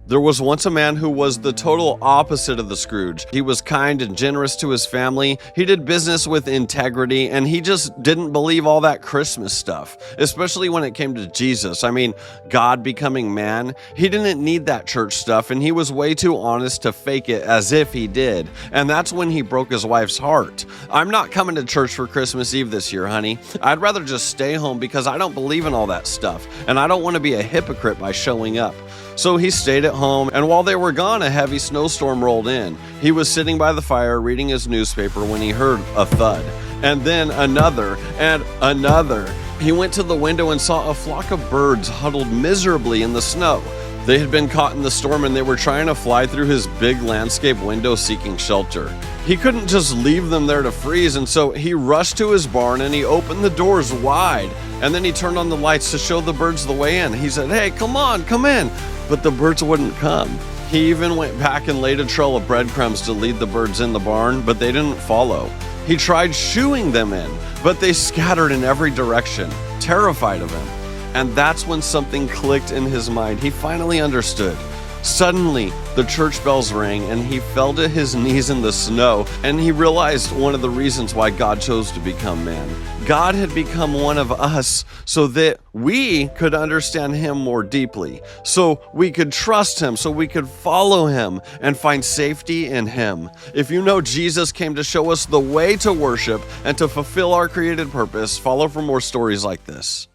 There was once a man who was the total opposite of the Scrooge. He was kind and generous to his family. He did business with integrity, and he just didn't believe all that Christmas stuff, especially when it came to Jesus. I mean, God becoming man. He didn't need that church stuff, and he was way too honest to fake it as if he did. And that's when he broke his wife's heart. I'm not coming to church for Christmas Eve this year, honey. I'd rather just stay home because I don't believe in all that stuff, and I don't want to be a hypocrite by showing up. So he stayed at home, and while they were gone, a heavy snowstorm rolled in. He was sitting by the fire reading his newspaper when he heard a thud, and then another, and another. He went to the window and saw a flock of birds huddled miserably in the snow. They had been caught in the storm, and they were trying to fly through his big landscape window seeking shelter. He couldn't just leave them there to freeze, and so he rushed to his barn and he opened the doors wide, and then he turned on the lights to show the birds the way in. He said, "Hey, come on, come in." But the birds wouldn't come. He even went back and laid a trail of breadcrumbs to lead the birds in the barn, but they didn't follow. He tried shooing them in, but they scattered in every direction, terrified of him. And that's when something clicked in his mind. He finally understood. Suddenly, the church bells rang, and he fell to his knees in the snow, and he realized one of the reasons why God chose to become man. God had become one of us so that we could understand him more deeply, so we could trust him, so we could follow him and find safety in him. If you know Jesus came to show us the way to worship and to fulfill our created purpose, follow for more stories like this.